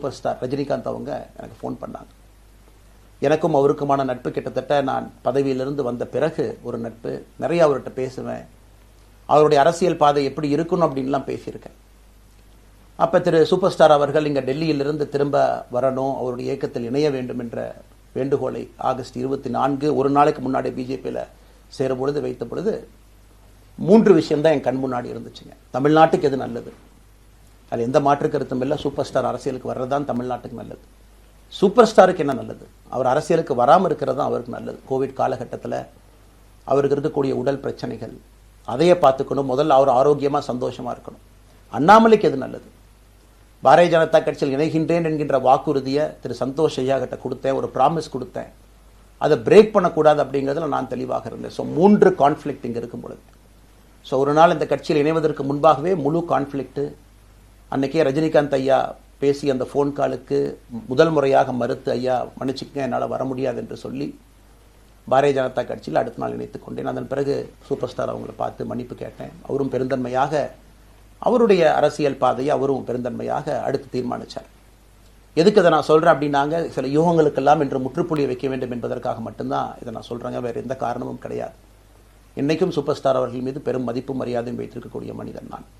Super star Rajinikanth அவங்க எனக்கு phone பண்ணாங்க. எனக்கும் அவருக்குமான நட்பு கிட்டத்தட்ட நான் பதவியிலிருந்து வந்த பிறகு ஒரு நட்பு. நிறைய அவர்கிட்ட பேசுவேன். அவருடைய அரசியல் பாதை எப்படி இருக்கணும் அப்படின்லாம் பேசியிருக்கேன். அப்போ திரு சூப்பர் ஸ்டார் அவர்கள் இங்கே டெல்லியிலிருந்து திரும்ப வரணும், அவருடைய இயக்கத்தில் இணைய வேண்டும் என்ற வேண்டுகோளை ஆகஸ்ட் 24 ஒரு நாளைக்கு முன்னாடி பிஜேபியில் சேரும் பொழுது வைத்த பொழுது 3 விஷயம்தான் என் கண் முன்னாடி இருந்துச்சுங்க. தமிழ்நாட்டுக்கு எது நல்லது, அது எந்த மாற்று கருத்தும் இல்லை. சூப்பர் ஸ்டார் அரசியலுக்கு வர்றதுதான் தமிழ்நாட்டுக்கு நல்லது. சூப்பர் ஸ்டாருக்கு என்ன நல்லது, அவர் அரசியலுக்கு வராமல் இருக்கிறது தான் அவருக்கு நல்லது. கோவிட் காலகட்டத்தில் அவருக்கு இருக்கக்கூடிய உடல் பிரச்சனைகள் அதையே பார்த்துக்கணும். முதல்ல அவர் ஆரோக்கியமாக சந்தோஷமாக இருக்கணும். அண்ணாமலைக்கு எது நல்லது, பாரதிய ஜனதா கட்சியில் இணைகின்றேன் என்கின்ற வாக்குறுதியை திரு சந்தோஷ் ஐயா கிட்ட கொடுத்தேன், ஒரு ப்ராமிஸ் கொடுத்தேன். அதை பிரேக் பண்ணக்கூடாது அப்படிங்கிறதுல நான் தெளிவாக இருந்தேன். ஸோ 3 கான்ஃப்ளிக்ட் இங்கே இருக்கும் பொழுது, ஸோ ஒரு நாள் இந்த கட்சியில் இணைவதற்கு முன்பாகவே முழு கான்ஃப்ளிக்ட். அன்னைக்கே ரஜினிகாந்த் ஐயா பேசி அந்த ஃபோன் காலுக்கு முதல் முறையாக மறுத்து, ஐயா மன்னிச்சுக்கங்க என்னால் வர முடியாது என்று சொல்லி பாரதிய ஜனதா கட்சியில் அடுத்த நாள் இணைத்துக் கொண்டேன். அதன் பிறகு சூப்பர் ஸ்டார் அவங்களை பார்த்து மன்னிப்பு கேட்டேன். அவரும் பெருந்தன்மையாக அவருடைய அரசியல் பாதையை அவரும் பெருந்தன்மையாக அடுத்து தீர்மானித்தார். எதுக்கு இதை நான் சொல்கிறேன் அப்படின்னாங்க, சில யூகங்களுக்கெல்லாம் இன்று முற்றுப்புள்ளி வைக்க வேண்டும் என்பதற்காக மட்டும்தான் இதை நான் சொல்கிறேங்க, வேறு எந்த காரணமும் கிடையாது. இன்றைக்கும் சூப்பர் ஸ்டார் அவர்கள் மீது பெரும் மதிப்பும் மரியாதையும் வைத்திருக்கக்கூடிய மனிதன் நான்.